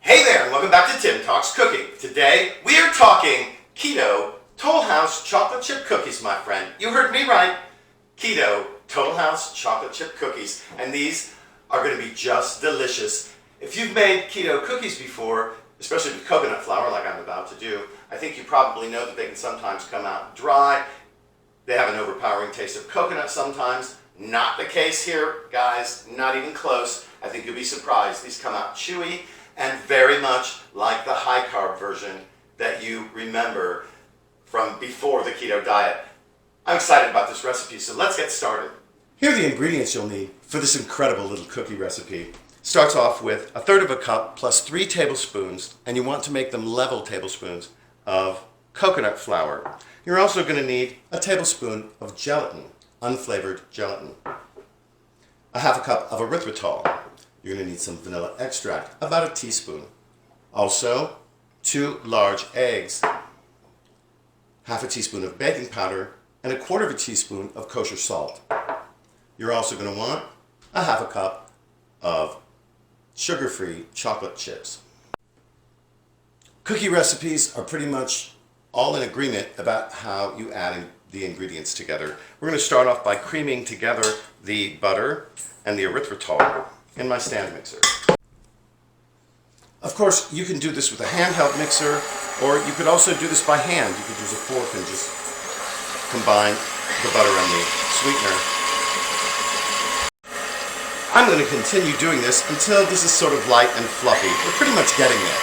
Hey there, and welcome back to Tim Talks Cooking. Today, we are talking KETO Tollhouse chocolate chip cookies, my friend. You heard me right. KETO Tollhouse chocolate chip cookies. And these are going to be just delicious. If you've made keto cookies before, especially with coconut flour like I'm about to do, I think you probably know that they can sometimes come out dry. They have an overpowering taste of coconut sometimes. Not the case here, guys. Not even close. I think you'll be surprised. These come out chewy and very much like the high-carb version that you remember from before the keto diet. I'm excited about this recipe, so let's get started. Here are the ingredients you'll need for this incredible little cookie recipe. Starts off with 1/3 cup plus 3 tablespoons, and you want to make them level tablespoons of coconut flour. You're also going to need a tablespoon of gelatin, unflavored gelatin. 1/2 cup of erythritol. You're going to need some vanilla extract, about a teaspoon. Also, 2 large eggs, 1/2 teaspoon of baking powder, and 1/4 teaspoon of kosher salt. You're also going to want 1/2 cup of sugar-free chocolate chips. Cookie recipes are pretty much all in agreement about how you add the ingredients together. We're going to start off by creaming together the butter and the erythritol in my stand mixer. Of course, you can do this with a handheld mixer, or you could also do this by hand. You could use a fork and just combine the butter and the sweetener. I'm going to continue doing this until this is sort of light and fluffy. We're pretty much getting there.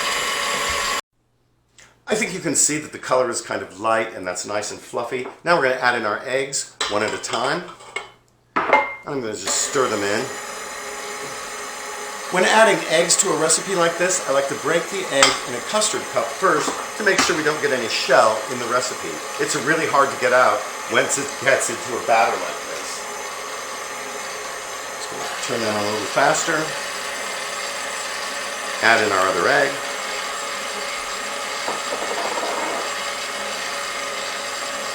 I think you can see that the color is kind of light and that's nice and fluffy. Now we're going to add in our eggs one at a time. I'm going to just stir them in. When adding eggs to a recipe like this, I like to break the egg in a custard cup first to make sure we don't get any shell in the recipe. It's really hard to get out once it gets into a batter like this. Just going to turn that on a little faster. Add in our other egg.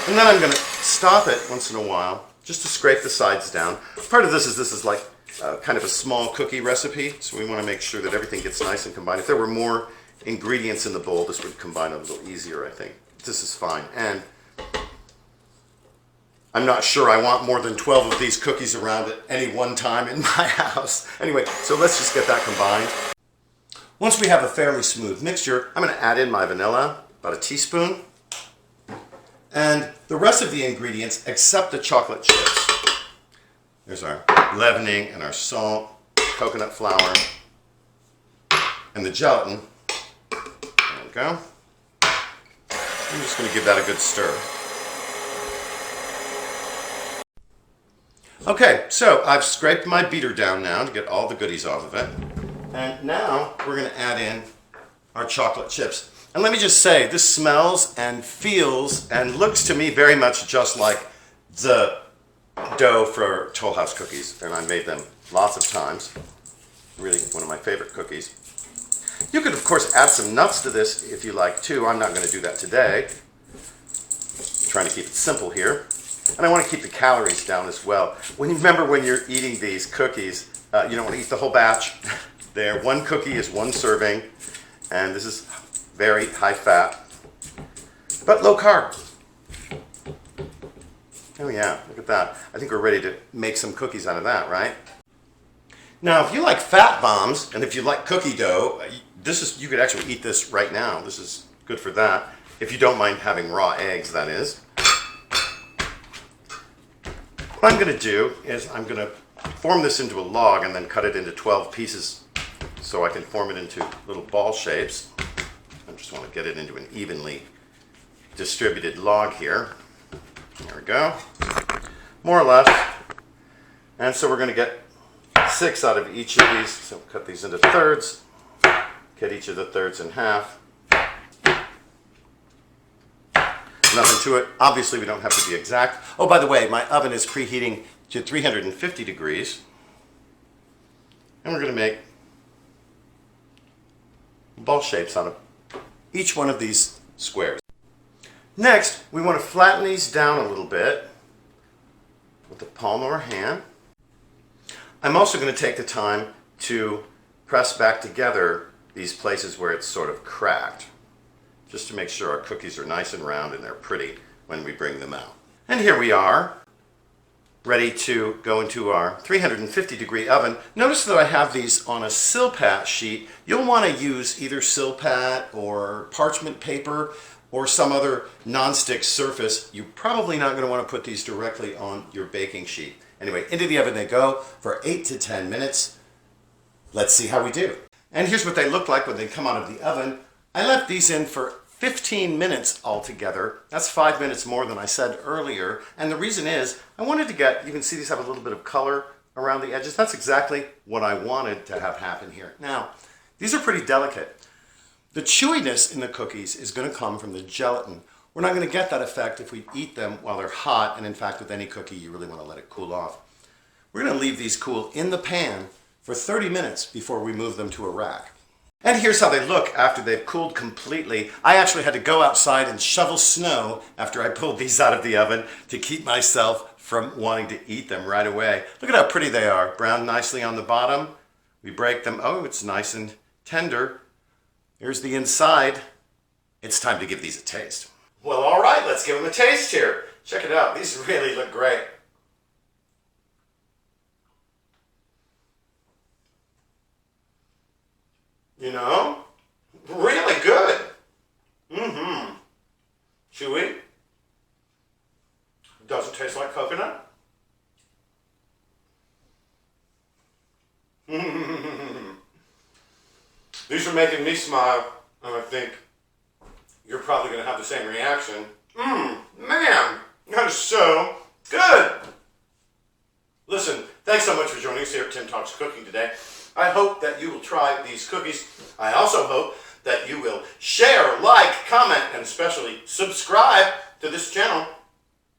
And then I'm going to stop it once in a while just to scrape the sides down. Part of this is like kind of a small cookie recipe, so we want to make sure that everything gets nice and combined. If there were more ingredients in the bowl, this would combine a little easier, I think. This is fine. And I'm not sure I want more than 12 of these cookies around at any one time in my house. Anyway, so let's just get that combined. Once we have a fairly smooth mixture, I'm going to add in my vanilla, about a teaspoon, and the rest of the ingredients except the chocolate chips. There's our leavening and our salt, coconut flour, and the gelatin. There we go. I'm just going to give that a good stir. Okay, so I've scraped my beater down now to get all the goodies off of it. And now we're going to add in our chocolate chips. And let me just say, this smells and feels and looks to me very much just like the dough for Tollhouse cookies, and I made them lots of times. Really one of my favorite cookies. You could of course add some nuts to this if you like too. I'm not going to do that today. I'm trying to keep it simple here. And I want to keep the calories down as well. Remember when you're eating these cookies, you don't want to eat the whole batch. There, one cookie is one serving, and this is very high fat, but low carb. Oh yeah, look at that. I think we're ready to make some cookies out of that, right? Now, if you like fat bombs, and if you like cookie dough, you could actually eat this right now. This is good for that. If you don't mind having raw eggs, that is. What I'm going to do is I'm going to form this into a log and then cut it into 12 pieces so I can form it into little ball shapes. I just want to get it into an evenly distributed log here. There we go. More or less. And so we're going to get 6 out of each of these. So cut these into thirds. Cut each of the thirds in half. Nothing to it. Obviously, we don't have to be exact. Oh, by the way, my oven is preheating to 350 degrees. And we're going to make ball shapes out of each one of these squares. Next, we want to flatten these down a little bit with the palm of our hand. I'm also going to take the time to press back together these places where it's sort of cracked, just to make sure our cookies are nice and round and they're pretty when we bring them out. And here we are, ready to go into our 350-degree oven. Notice that I have these on a Silpat sheet. You'll want to use either Silpat or parchment paper or some other non-stick surface. You're probably not going to want to put these directly on your baking sheet. Anyway, into the oven they go for 8 to 10 minutes. Let's see how we do. And here's what they look like when they come out of the oven. I left these in for 15 minutes altogether. That's 5 minutes more than I said earlier. And the reason is, I wanted to get, you can see these have a little bit of color around the edges. That's exactly what I wanted to have happen here. Now, these are pretty delicate. The chewiness in the cookies is going to come from the gelatin. We're not going to get that effect if we eat them while they're hot, and in fact with any cookie you really want to let it cool off. We're going to leave these cool in the pan for 30 minutes before we move them to a rack. And here's how they look after they've cooled completely. I actually had to go outside and shovel snow after I pulled these out of the oven to keep myself from wanting to eat them right away. Look at how pretty they are. Browned nicely on the bottom. We break them. Oh, it's nice and tender. Here's the inside. It's time to give these a taste. Well, all right, let's give them a taste here. Check it out. These really look great. You know, really good. Chewy. Doesn't taste like coconut. These are making me smile, and I think you're probably going to have the same reaction. Man, that is so good. Listen, thanks so much for joining us here at Tim Talks Cooking today. I hope that you will try these cookies. I also hope that you will share, like, comment, and especially subscribe to this channel.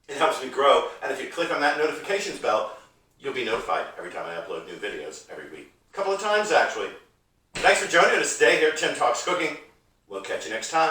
It helps me grow. And if you click on that notifications bell, you'll be notified every time I upload new videos every week. A couple of times, actually. Thanks for joining us today here at Tim Talks Cooking. We'll catch you next time.